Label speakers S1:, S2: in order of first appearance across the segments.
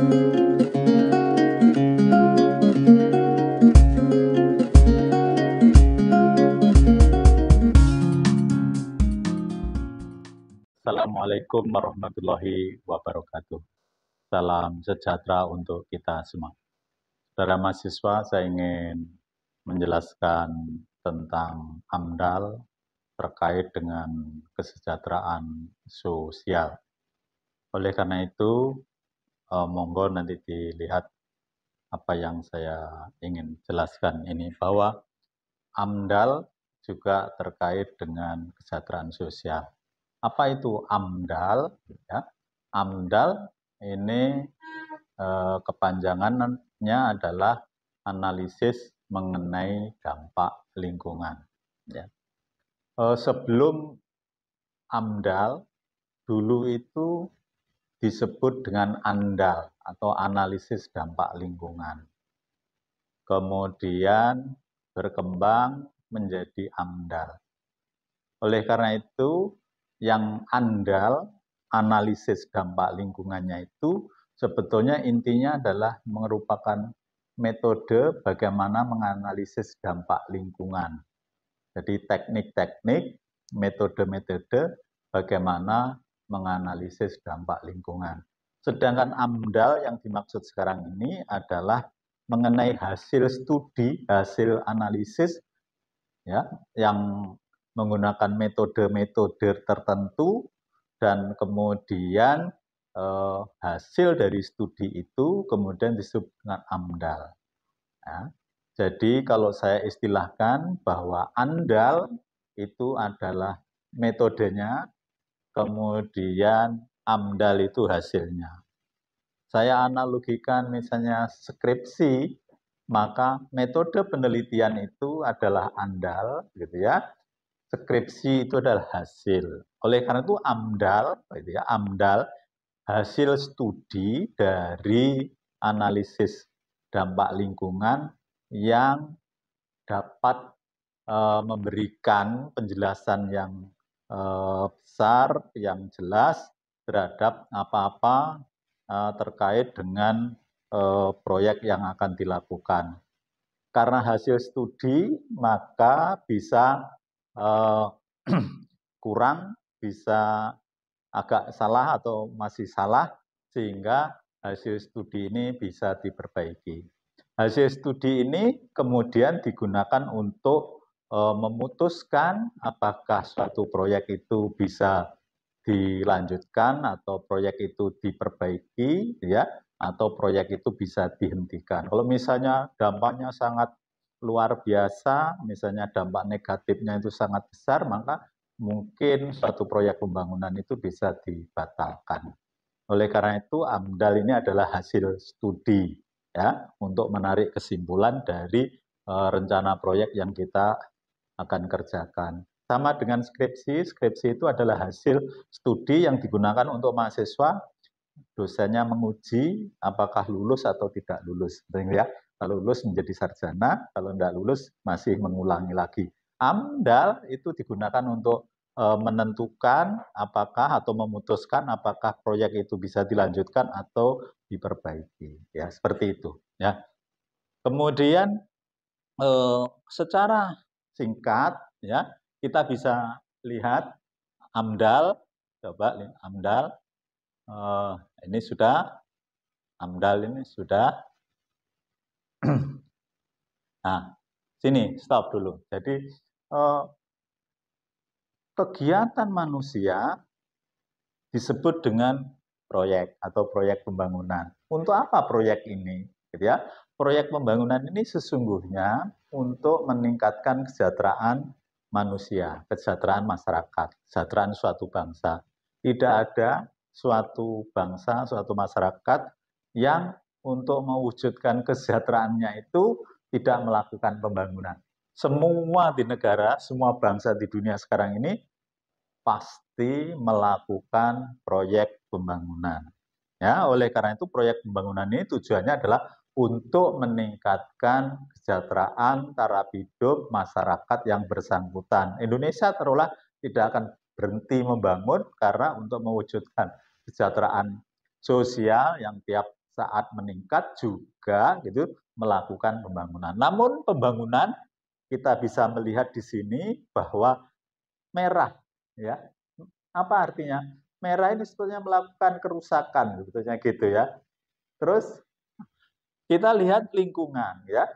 S1: Assalamualaikum warahmatullahi wabarakatuh. Salam sejahtera untuk kita semua. Saudara mahasiswa, saya ingin menjelaskan tentang AMDAL terkait dengan kesejahteraan sosial. Oleh karena itu, monggo nanti dilihat apa yang saya ingin jelaskan ini, bahwa AMDAL juga terkait dengan kesejahteraan sosial. Apa itu AMDAL? Ya, AMDAL ini kepanjangannya adalah analisis mengenai dampak lingkungan. Ya. Sebelum AMDAL, dulu itu disebut dengan ANDAL atau analisis dampak lingkungan. Kemudian berkembang menjadi AMDAL. Oleh karena itu, yang ANDAL, analisis dampak lingkungannya itu, sebetulnya intinya adalah merupakan metode bagaimana menganalisis dampak lingkungan. Jadi teknik-teknik, metode-metode bagaimana menganalisis dampak lingkungan. Sedangkan AMDAL yang dimaksud sekarang ini adalah mengenai hasil studi, hasil analisis, ya, yang menggunakan metode-metode tertentu, dan kemudian hasil dari studi itu kemudian disebut dengan AMDAL. Ya. Jadi kalau saya istilahkan bahwa ANDAL itu adalah metodenya, kemudian AMDAL itu hasilnya. Saya analogikan misalnya skripsi, maka metode penelitian itu adalah ANDAL, gitu ya. Skripsi itu adalah hasil. Oleh karena itu AMDAL, gitu ya, AMDAL hasil studi dari analisis dampak lingkungan yang dapat memberikan penjelasan yang besar, yang jelas terhadap apa-apa terkait dengan proyek yang akan dilakukan. Karena hasil studi, maka bisa kurang, bisa agak salah atau masih salah, sehingga hasil studi ini bisa diperbaiki. Hasil studi ini kemudian digunakan untuk memutuskan apakah suatu proyek itu bisa dilanjutkan atau proyek itu diperbaiki, ya, atau proyek itu bisa dihentikan. Kalau misalnya dampaknya sangat luar biasa, misalnya dampak negatifnya itu sangat besar, maka mungkin suatu proyek pembangunan itu bisa dibatalkan. Oleh karena itu, AMDAL ini adalah hasil studi, ya, untuk menarik kesimpulan dari rencana proyek yang kita akan kerjakan. Sama dengan skripsi, skripsi itu adalah hasil studi yang digunakan untuk mahasiswa, dosennya menguji apakah lulus atau tidak lulus, ya. Kalau lulus menjadi sarjana, kalau tidak lulus masih mengulangi lagi. AMDAL itu digunakan untuk menentukan apakah atau memutuskan apakah proyek itu bisa dilanjutkan atau diperbaiki, ya, seperti itu, ya. Kemudian secara singkat, ya, kita bisa lihat AMDAL, coba lihat AMDAL, ini sudah, AMDAL ini sudah. Nah, sini stop dulu. Jadi kegiatan manusia disebut dengan proyek atau proyek pembangunan. Untuk apa proyek ini? Gitu ya. Proyek pembangunan ini sesungguhnya untuk meningkatkan kesejahteraan manusia, kesejahteraan masyarakat, kesejahteraan suatu bangsa. Tidak ada suatu bangsa, suatu masyarakat yang untuk mewujudkan kesejahteraannya itu tidak melakukan pembangunan. Semua di negara, semua bangsa di dunia sekarang ini pasti melakukan proyek pembangunan. Ya, oleh karena itu proyek pembangunan ini tujuannya adalah untuk meningkatkan kesejahteraan taraf hidup masyarakat yang bersangkutan. Indonesia terulah tidak akan berhenti membangun karena untuk mewujudkan kesejahteraan sosial yang tiap saat meningkat juga gitu melakukan pembangunan. Namun pembangunan kita bisa melihat di sini bahwa merah, ya. Apa artinya? Merah ini sebetulnya melakukan kerusakan, sebetulnya gitu ya. Terus kita lihat lingkungan, ya.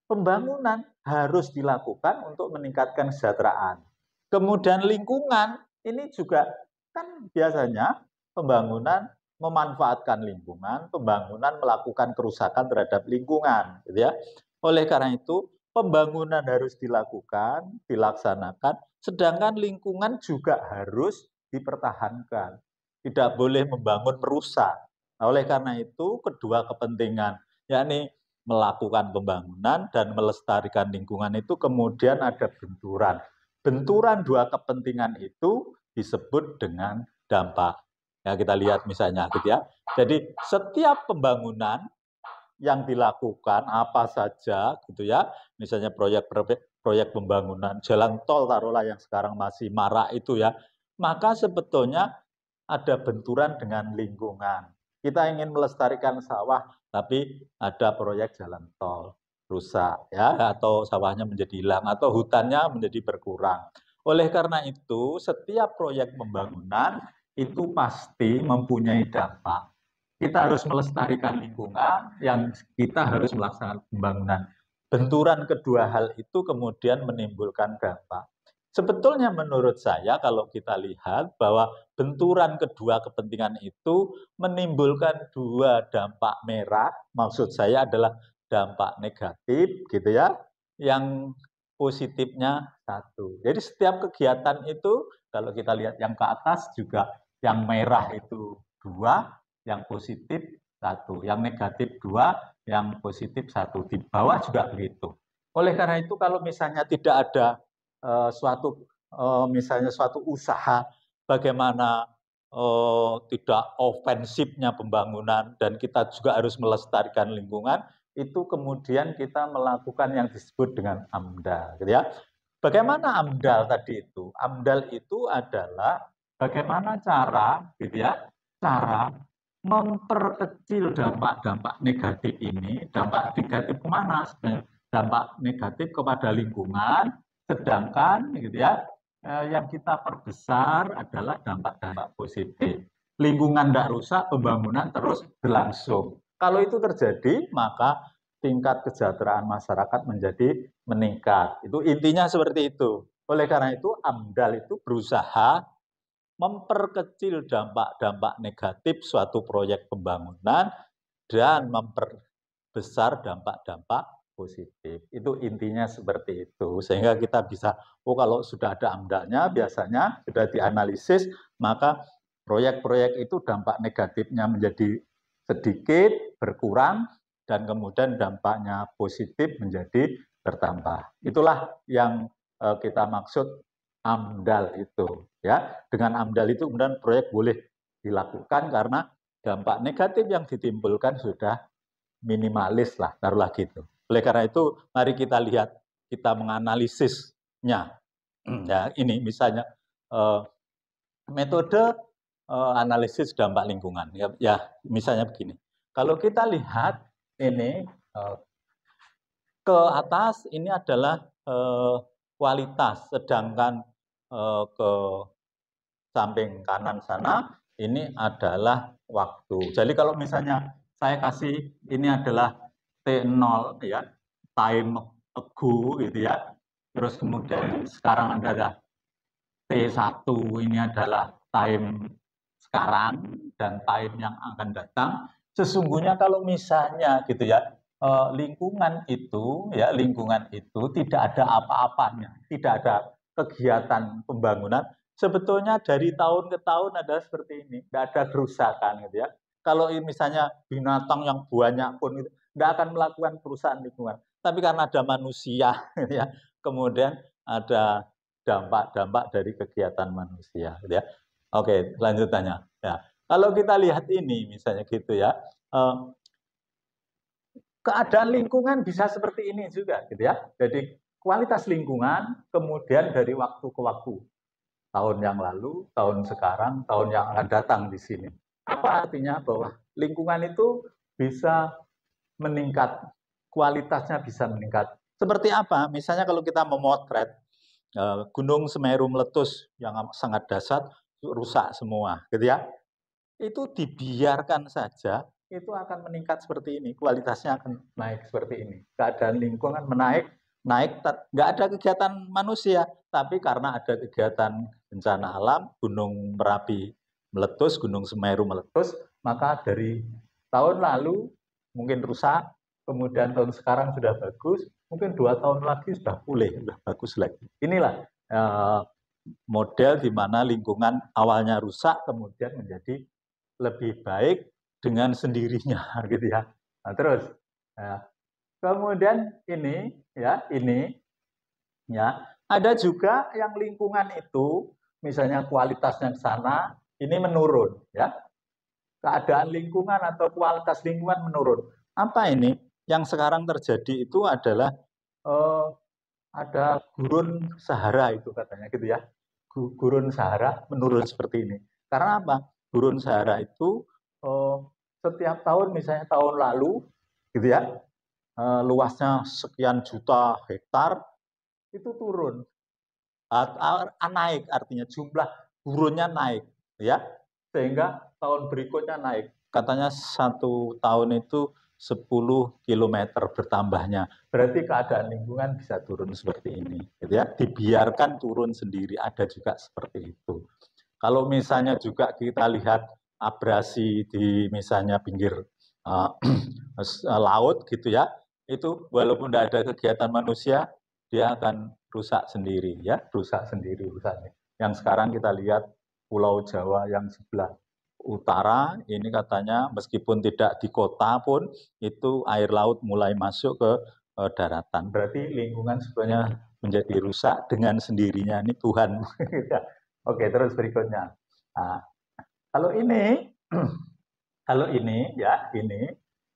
S1: Pembangunan harus dilakukan untuk meningkatkan kesejahteraan. Kemudian lingkungan ini juga kan biasanya pembangunan memanfaatkan lingkungan, pembangunan melakukan kerusakan terhadap lingkungan, gitu ya. Oleh karena itu, pembangunan harus dilakukan, dilaksanakan, sedangkan lingkungan juga harus dipertahankan. Tidak boleh membangun merusak. Nah, oleh karena itu, kedua kepentingan, yakni melakukan pembangunan dan melestarikan lingkungan itu kemudian ada benturan. Benturan dua kepentingan itu disebut dengan dampak. Ya, kita lihat misalnya gitu ya. Jadi setiap pembangunan yang dilakukan apa saja gitu ya, misalnya proyek pembangunan jalan tol taruhlah yang sekarang masih marak itu ya, maka sebetulnya ada benturan dengan lingkungan. Kita ingin melestarikan sawah, tapi ada proyek jalan tol rusak ya, atau sawahnya menjadi hilang, atau hutannya menjadi berkurang. Oleh karena itu, setiap proyek pembangunan itu pasti mempunyai dampak. Kita harus melestarikan lingkungan, yang kita harus melaksanakan pembangunan. Benturan kedua hal itu kemudian menimbulkan dampak. Sebetulnya menurut saya kalau kita lihat bahwa benturan kedua kepentingan itu menimbulkan dua dampak merah, maksud saya adalah dampak negatif gitu ya, yang positifnya satu. Jadi setiap kegiatan itu kalau kita lihat yang ke atas juga yang merah itu dua, yang positif satu, yang negatif dua, yang positif satu. Di bawah juga begitu. Oleh karena itu kalau misalnya tidak ada misalnya suatu usaha bagaimana tidak ofensifnya pembangunan dan kita juga harus melestarikan lingkungan, itu kemudian kita melakukan yang disebut dengan AMDAL, gitu ya. Bagaimana AMDAL tadi itu? AMDAL itu adalah bagaimana cara, gitu ya, cara memperkecil dampak-dampak negatif ini. Dampak negatif kemana? Dampak negatif kepada lingkungan, sedangkan gitu ya, yang kita perbesar adalah dampak-dampak positif. Lingkungan tidak rusak, pembangunan terus berlangsung. Kalau itu terjadi, maka tingkat kesejahteraan masyarakat menjadi meningkat. Itu intinya seperti itu. Oleh karena itu, AMDAL itu berusaha memperkecil dampak-dampak negatif suatu proyek pembangunan dan memperbesar dampak-dampak positif. Itu intinya seperti itu. Sehingga kita bisa, oh kalau sudah ada AMDAL-nya biasanya sudah dianalisis, maka proyek-proyek itu dampak negatifnya menjadi sedikit, berkurang, dan kemudian dampaknya positif menjadi bertambah. Itulah yang kita maksud AMDAL itu. Ya, dengan AMDAL itu kemudian proyek boleh dilakukan karena dampak negatif yang ditimbulkan sudah minimalis lah, taruhlah gitu. Oleh karena itu, mari kita lihat, kita menganalisisnya. Ya, ini misalnya metode analisis dampak lingkungan. Ya, misalnya begini. Kalau kita lihat ini ke atas ini adalah kualitas, sedangkan ke samping kanan sana ini adalah waktu. Jadi kalau misalnya saya kasih ini adalah T0 ya, time ago gitu ya. Terus kemudian sekarang adalah T1 ini adalah time sekarang dan time yang akan datang. Sesungguhnya kalau misalnya gitu ya, lingkungan itu tidak ada apa-apanya, tidak ada kegiatan pembangunan. Sebetulnya dari tahun ke tahun ada seperti ini, tidak ada kerusakan gitu ya. Kalau misalnya binatang yang banyak pun itu tidak akan melakukan kerusakan lingkungan. Tapi karena ada manusia, gitu ya, kemudian ada dampak-dampak dari kegiatan manusia, gitu ya. Oke, lanjutannya. Ya, kalau kita lihat ini misalnya gitu ya, keadaan lingkungan bisa seperti ini juga, gitu ya. Jadi kualitas lingkungan kemudian dari waktu ke waktu, tahun yang lalu, tahun sekarang, tahun yang akan datang di sini. Apa artinya bahwa lingkungan itu bisa meningkat, kualitasnya bisa meningkat. Seperti apa? Misalnya kalau kita memotret Gunung Semeru meletus yang sangat dahsyat, rusak semua, gitu ya. Itu dibiarkan saja, itu akan meningkat seperti ini, kualitasnya akan naik seperti ini. Keadaan lingkungan naik, nggak ada kegiatan manusia, tapi karena ada kegiatan bencana alam, Gunung Merapi meletus, Gunung Semeru meletus, maka dari tahun lalu mungkin rusak, kemudian tahun sekarang sudah bagus, mungkin 2 tahun lagi sudah pulih, sudah bagus lagi. Inilah model di mana lingkungan awalnya rusak kemudian menjadi lebih baik dengan sendirinya, gitu ya. Nah, terus, kemudian ini ya, ada juga yang lingkungan itu, misalnya kualitasnya ke sana, ini menurun, ya. Keadaan lingkungan atau kualitas lingkungan menurun. Apa ini? Yang sekarang terjadi itu adalah ada gurun Sahara itu katanya gitu ya. Gurun Sahara menurun seperti ini. Karena apa? Gurun Sahara itu setiap tahun, misalnya tahun lalu gitu ya, luasnya sekian juta hektar itu turun. Naik, artinya jumlah gurunnya naik ya, sehingga tahun berikutnya naik. Katanya 1 tahun itu 10 km bertambahnya. Berarti keadaan lingkungan bisa turun seperti ini, gitu ya. Dibiarkan turun sendiri, ada juga seperti itu. Kalau misalnya juga kita lihat abrasi di misalnya pinggir laut gitu ya, itu walaupun tidak ada kegiatan manusia, dia akan rusak sendiri ya, rusak sendiri rusaknya. Yang sekarang kita lihat Pulau Jawa yang sebelah utara ini katanya meskipun tidak di kota pun itu air laut mulai masuk ke daratan. Berarti lingkungan sebenarnya menjadi rusak dengan sendirinya, ini Tuhan. Oke, terus berikutnya. Nah, kalau ini ya,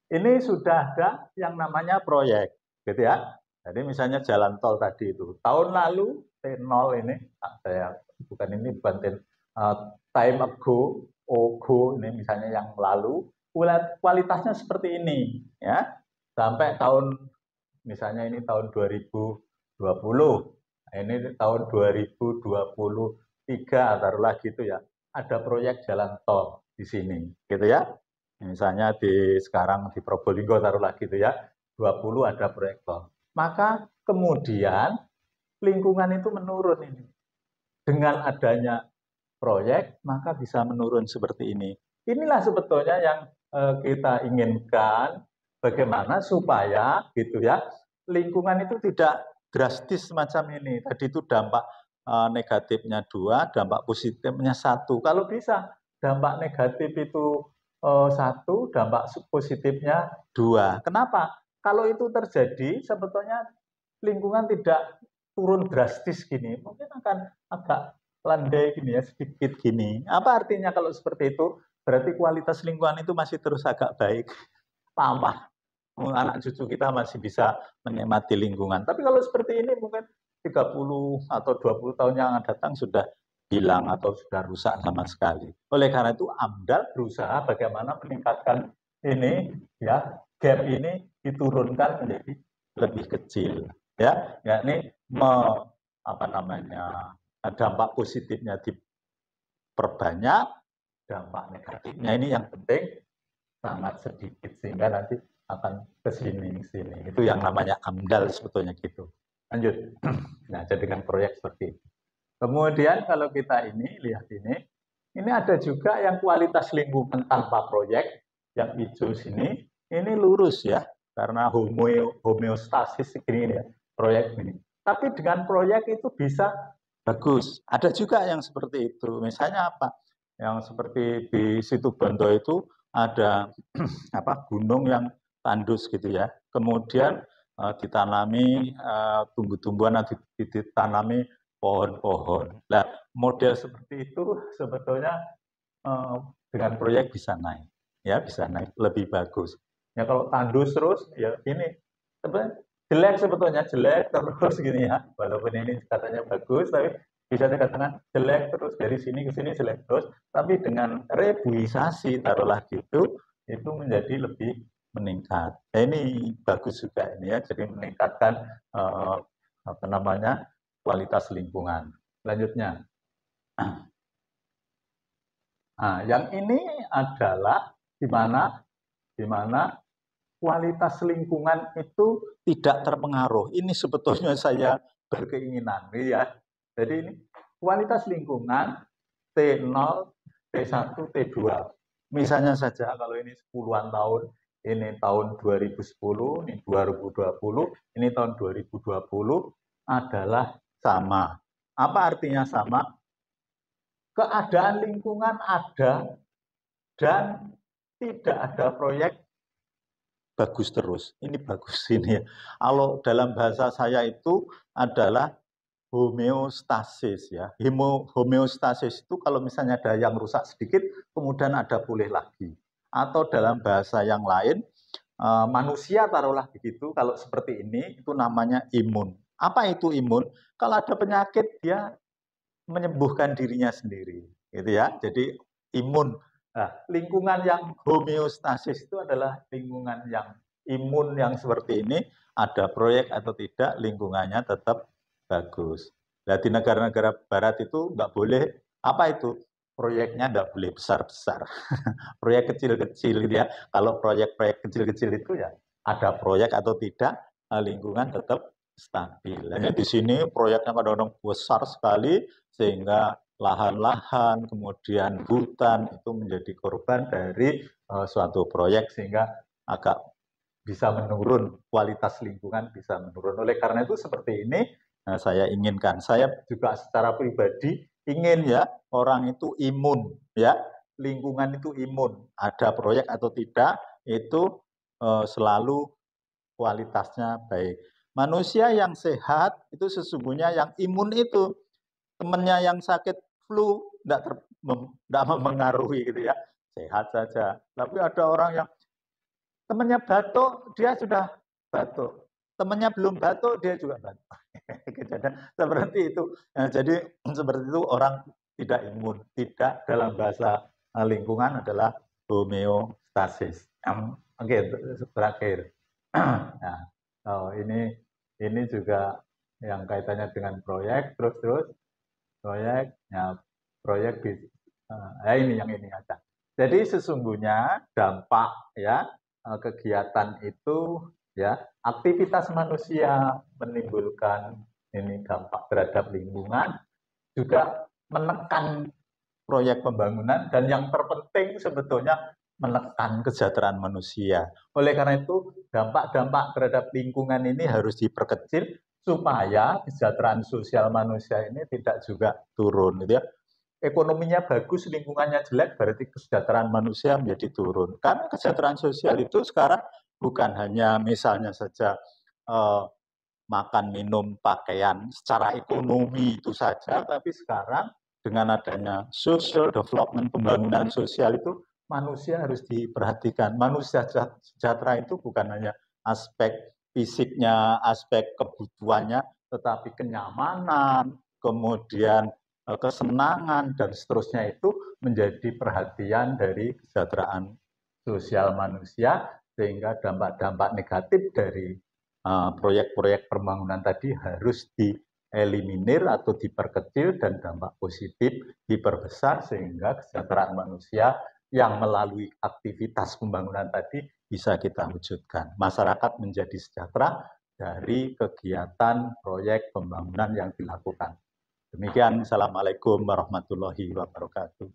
S1: ini sudah ada yang namanya proyek, gitu ya. Jadi misalnya jalan tol tadi itu, tahun lalu T0 ini, bukan time ago, ini misalnya yang lalu, kualitasnya seperti ini, ya. Sampai tahun, misalnya ini tahun 2020, ini tahun 2023, taruhlah gitu ya. Ada proyek jalan tol di sini, gitu ya. Misalnya sekarang di Probolinggo taruhlah gitu ya, 20 ada proyek tol. Maka kemudian lingkungan itu menurun ini. Dengan adanya proyek, maka bisa menurun seperti ini. Inilah sebetulnya yang kita inginkan, bagaimana supaya gitu ya, lingkungan itu tidak drastis semacam ini. Tadi itu dampak negatifnya 2, dampak positifnya 1. Kalau bisa dampak negatif itu 1, dampak positifnya 2. Kenapa? Kalau itu terjadi, sebetulnya lingkungan tidak turun drastis gini, mungkin akan agak landai gini ya, sedikit gini. Apa artinya kalau seperti itu? Berarti kualitas lingkungan itu masih terus agak baik. Lama. Anak cucu kita masih bisa menikmati lingkungan. Tapi kalau seperti ini mungkin 30 atau 20 tahun yang akan datang sudah hilang atau sudah rusak sama sekali. Oleh karena itu AMDAL berusaha bagaimana meningkatkan ini ya, gap ini diturunkan menjadi lebih kecil ya, yakni dampak positifnya diperbanyak, dampak negatifnya ini yang penting sangat sedikit sehingga nanti akan ke sini. Itu yang namanya AMDAL sebetulnya gitu. Lanjut. Nah, jadikan proyek seperti itu. Kemudian kalau kita lihat ini ada juga yang kualitas lingkungan tanpa proyek, yang hijau sini, ini lurus ya, karena homeostasis ini ya, proyek ini. Tapi dengan proyek itu bisa bagus. Ada juga yang seperti itu. Misalnya apa? Yang seperti di Situbondo itu ada gunung yang tandus gitu ya. Kemudian ditanami tumbuh-tumbuhan, ditanami pohon-pohon. Nah, model seperti itu sebetulnya dengan proyek bisa naik, ya bisa naik lebih bagus. Ya kalau tandus terus, ya ini sebenarnya jelek terus gini ya. Walaupun ini katanya bagus, tapi bisa dikatakan jelek terus dari sini ke sini jelek terus. Tapi dengan rebuisasi taruhlah gitu, itu menjadi lebih meningkat. Nah, ini bagus juga ini ya, jadi meningkatkan kualitas lingkungan. Selanjutnya, nah, yang ini adalah di mana kualitas lingkungan itu tidak terpengaruh. Ini sebetulnya saya berkeinginan ya. Jadi ini kualitas lingkungan T0, T1, T2. Misalnya saja kalau ini 10-an tahun, ini tahun 2010, ini 2020, ini tahun 2020 adalah sama. Apa artinya sama? Keadaan lingkungan ada dan tidak ada proyek bagus terus. Ini bagus ini ya. Kalau dalam bahasa saya itu adalah homeostasis ya. Homeostasis itu kalau misalnya ada yang rusak sedikit, kemudian ada pulih lagi. Atau dalam bahasa yang lain, manusia taruhlah begitu, kalau seperti ini itu namanya imun. Apa itu imun? Kalau ada penyakit dia menyembuhkan dirinya sendiri, gitu ya. Jadi imun. Nah, lingkungan yang homeostasis itu adalah lingkungan yang imun yang seperti ini, ada proyek atau tidak, lingkungannya tetap bagus. Nah, di negara-negara barat itu nggak boleh, apa itu? Proyeknya nggak boleh besar-besar. Proyek kecil-kecil gitu ya. Kalau proyek-proyek kecil-kecil itu ya ada proyek atau tidak, lingkungan tetap stabil. Nah, di sini proyeknya kadang-kadang besar sekali, sehingga lahan-lahan, kemudian hutan itu menjadi korban dari suatu proyek, sehingga agak bisa menurun, kualitas lingkungan bisa menurun. Oleh karena itu seperti ini saya inginkan. Saya juga secara pribadi ingin ya orang itu imun ya, lingkungan itu imun. Ada proyek atau tidak itu selalu kualitasnya baik. Manusia yang sehat itu sesungguhnya yang imun itu. Temannya yang sakit flu tidak mempengaruhi gitu ya, sehat saja. Tapi ada orang yang temannya batuk, dia sudah batuk. Temannya belum batuk, dia juga batuk. Kejadian seperti itu. Nah, jadi seperti itu orang tidak imun. Tidak, dalam bahasa lingkungan adalah homeostasis. Oke, terakhir. Nah, ini juga yang kaitannya dengan proyek, terus proyek, ya proyek ini yang ini ada. Jadi sesungguhnya dampak ya kegiatan itu ya, aktivitas manusia menimbulkan ini dampak terhadap lingkungan, juga menekan proyek pembangunan, dan yang terpenting sebetulnya menekan kesejahteraan manusia. Oleh karena itu dampak-dampak terhadap lingkungan ini harus diperkecil supaya kesejahteraan sosial manusia ini tidak juga turun, gitu ya. Ekonominya bagus, lingkungannya jelek, berarti kesejahteraan manusia menjadi turun. Karena kesejahteraan sosial itu sekarang bukan hanya misalnya saja makan, minum, pakaian, secara ekonomi itu saja, tapi sekarang dengan adanya social development, pembangunan sosial itu manusia harus diperhatikan. Manusia sejahtera itu bukan hanya aspek fisiknya, aspek kebutuhannya, tetapi kenyamanan, kemudian kesenangan, dan seterusnya itu menjadi perhatian dari kesejahteraan sosial manusia, sehingga dampak-dampak negatif dari proyek-proyek pembangunan tadi harus dieliminir atau diperkecil, dan dampak positif diperbesar, sehingga kesejahteraan manusia yang melalui aktivitas pembangunan tadi bisa kita wujudkan. Masyarakat menjadi sejahtera dari kegiatan proyek pembangunan yang dilakukan. Demikian, Assalamualaikum warahmatullahi wabarakatuh.